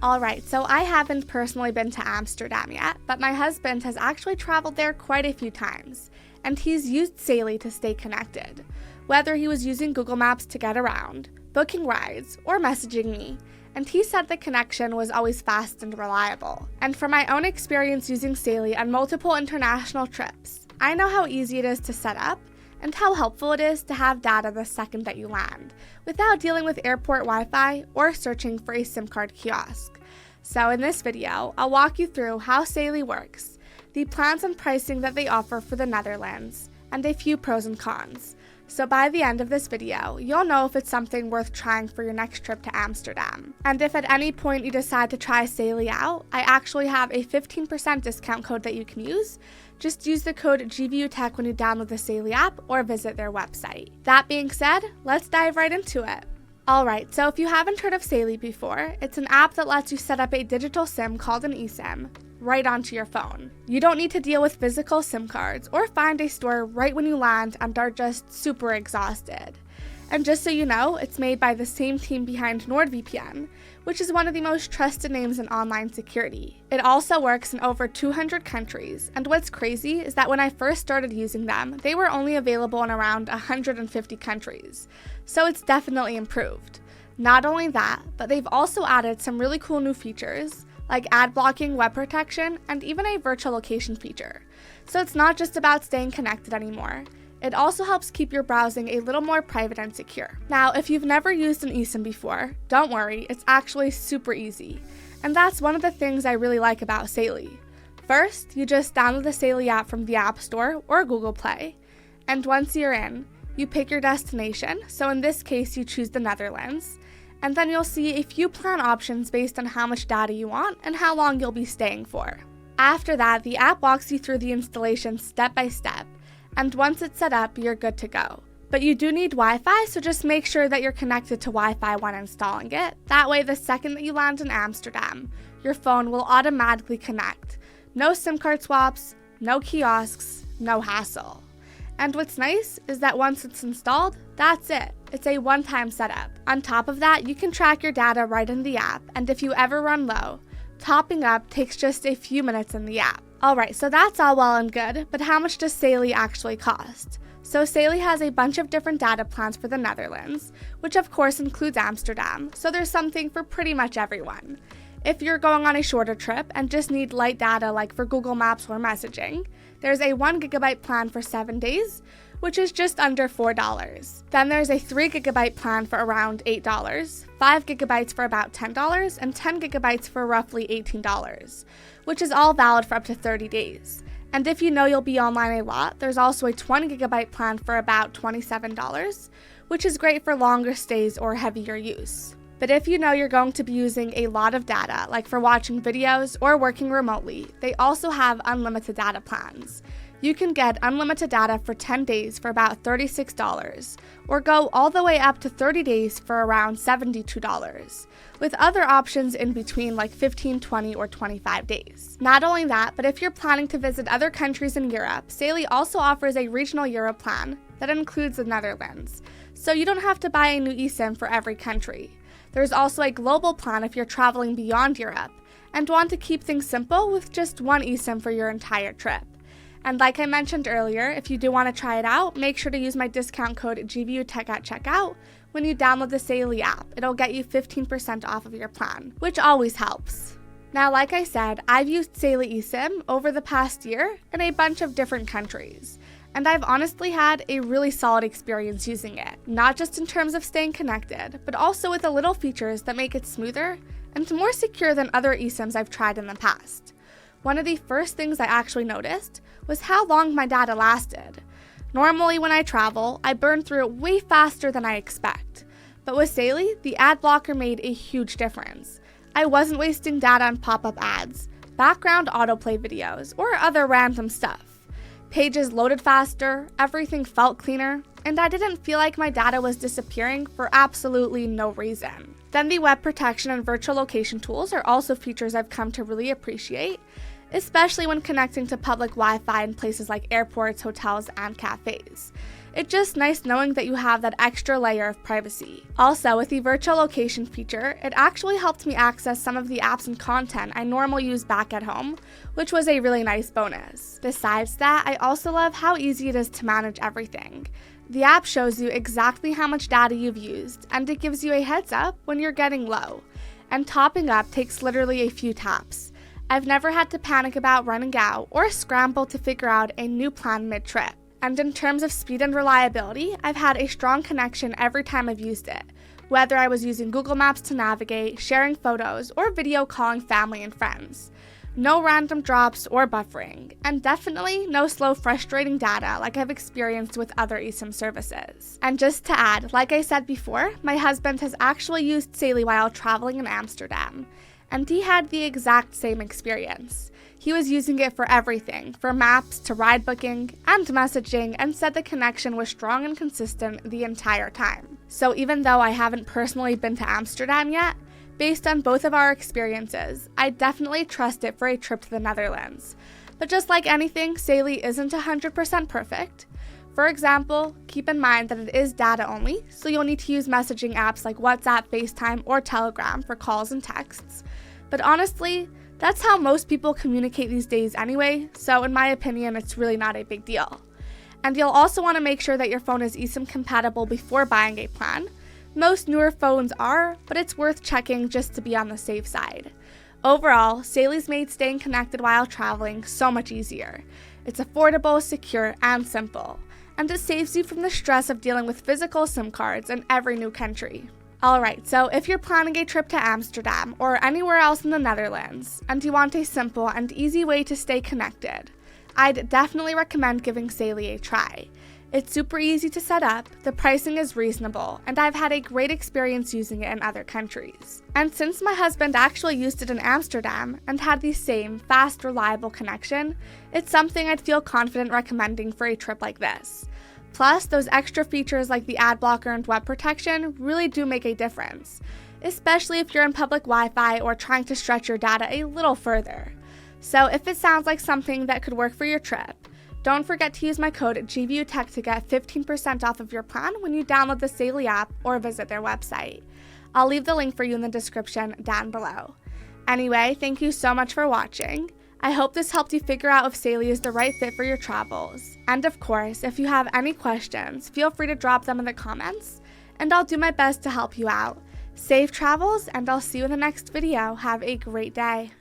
Alright, so I haven't personally been to Amsterdam yet, but my husband has actually traveled there quite a few times, and he's used Saily to stay connected. Whether he was using Google Maps to get around, booking rides, or messaging me, and he said the connection was always fast and reliable. And from my own experience using Saily on multiple international trips, I know how easy it is to set up and how helpful it is to have data the second that you land, without dealing with airport Wi-Fi or searching for a SIM card kiosk. So in this video, I'll walk you through how Saily works, the plans and pricing that they offer for the Netherlands, and a few pros and cons. So by the end of this video, you'll know if it's something worth trying for your next trip to Amsterdam. And if at any point you decide to try Saily out, I actually have a 15% discount code that you can use. Just use the code GVUTech when you download the Saily app or visit their website. That being said, let's dive right into it. Alright, so if you haven't heard of Saily before, it's an app that lets you set up a digital SIM called an eSIM right onto your phone. You don't need to deal with physical SIM cards or find a store right when you land and are just super exhausted. And just so you know, it's made by the same team behind NordVPN, which is one of the most trusted names in online security. It also works in over 200 countries, and what's crazy is that when I first started using them, they were only available in around 150 countries, so it's definitely improved. Not only that, but they've also added some really cool new features, like ad blocking, web protection, and even a virtual location feature. So it's not just about staying connected anymore. It also helps keep your browsing a little more private and secure. Now, if you've never used an eSIM before, don't worry, it's actually super easy. And that's one of the things I really like about Saily. First, you just download the Saily app from the App Store or Google Play. And once you're in, you pick your destination, so in this case you choose the Netherlands. And then you'll see a few plan options based on how much data you want and how long you'll be staying for. After that, the app walks you through the installation step by step. And once it's set up, you're good to go. But you do need Wi-Fi, so just make sure that you're connected to Wi-Fi when installing it. That way, the second that you land in Amsterdam, your phone will automatically connect. No SIM card swaps, no kiosks, no hassle. And what's nice is that once it's installed, that's it. It's a one-time setup. On top of that, you can track your data right in the app, and if you ever run low, topping up takes just a few minutes in the app. Alright, so that's all well and good, but how much does Saily actually cost? So Saily has a bunch of different data plans for the Netherlands, which of course includes Amsterdam, so there's something for pretty much everyone. If you're going on a shorter trip and just need light data like for Google Maps or messaging, there's a 1 GB plan for 7 days, which is just under $4. Then there's a 3 GB plan for around $8, 5 GB for about $10, and 10 GB for roughly $18, which is all valid for up to 30 days. And if you know you'll be online a lot, there's also a 20 GB plan for about $27, which is great for longer stays or heavier use. But if you know you're going to be using a lot of data, like for watching videos or working remotely, they also have unlimited data plans. You can get unlimited data for 10 days for about $36, or go all the way up to 30 days for around $72, with other options in between like 15, 20, or 25 days. Not only that, but if you're planning to visit other countries in Europe, Saily also offers a regional Euro plan that includes the Netherlands, so you don't have to buy a new eSIM for every country. There's also a global plan if you're traveling beyond Europe and want to keep things simple with just one eSIM for your entire trip. And like I mentioned earlier, if you do want to try it out, make sure to use my discount code GVUTech at checkout when you download the Saily app. It'll get you 15% off of your plan, which always helps. Now, like I said, I've used Saily eSIM over the past year in a bunch of different countries, and I've honestly had a really solid experience using it, not just in terms of staying connected, but also with the little features that make it smoother and more secure than other eSIMs I've tried in the past. One of the first things I actually noticed was how long my data lasted. Normally when I travel, I burn through it way faster than I expect. But with Saily, the ad blocker made a huge difference. I wasn't wasting data on pop-up ads, background autoplay videos, or other random stuff. Pages loaded faster, everything felt cleaner, and I didn't feel like my data was disappearing for absolutely no reason. Then the web protection and virtual location tools are also features I've come to really appreciate, especially when connecting to public Wi-Fi in places like airports, hotels, and cafes. It's just nice knowing that you have that extra layer of privacy. Also, with the virtual location feature, it actually helped me access some of the apps and content I normally use back at home, which was a really nice bonus. Besides that, I also love how easy it is to manage everything. The app shows you exactly how much data you've used, and it gives you a heads up when you're getting low. And topping up takes literally a few taps. I've never had to panic about running out or scramble to figure out a new plan mid-trip. And in terms of speed and reliability, I've had a strong connection every time I've used it, whether I was using Google Maps to navigate, sharing photos, or video calling family and friends. No random drops or buffering, and definitely no slow, frustrating data like I've experienced with other eSIM services. And just to add, like I said before, my husband has actually used Saily while traveling in Amsterdam, and he had the exact same experience. He was using it for everything, from maps to ride booking and messaging, and said the connection was strong and consistent the entire time. So even though I haven't personally been to Amsterdam yet, based on both of our experiences, I definitely trust it for a trip to the Netherlands. But just like anything, Saily isn't 100% perfect. For example, keep in mind that it is data only, so you'll need to use messaging apps like WhatsApp, FaceTime, or Telegram for calls and texts. But honestly, that's how most people communicate these days anyway, so in my opinion, it's really not a big deal. And you'll also want to make sure that your phone is eSIM compatible before buying a plan. Most newer phones are, but it's worth checking just to be on the safe side. Overall, Saily's made staying connected while traveling so much easier. It's affordable, secure, and simple, and it saves you from the stress of dealing with physical SIM cards in every new country. Alright, so if you're planning a trip to Amsterdam or anywhere else in the Netherlands, and you want a simple and easy way to stay connected, I'd definitely recommend giving Saily a try. It's super easy to set up, the pricing is reasonable, and I've had a great experience using it in other countries. And since my husband actually used it in Amsterdam and had the same fast, reliable connection, it's something I'd feel confident recommending for a trip like this. Plus, those extra features like the ad blocker and web protection really do make a difference, especially if you're in public Wi-Fi or trying to stretch your data a little further. So if it sounds like something that could work for your trip, don't forget to use my code GVUTech to get 15% off of your plan when you download the Saily app or visit their website. I'll leave the link for you in the description down below. Anyway, thank you so much for watching. I hope this helped you figure out if Saily is the right fit for your travels. And of course, if you have any questions, feel free to drop them in the comments, and I'll do my best to help you out. Safe travels, and I'll see you in the next video. Have a great day.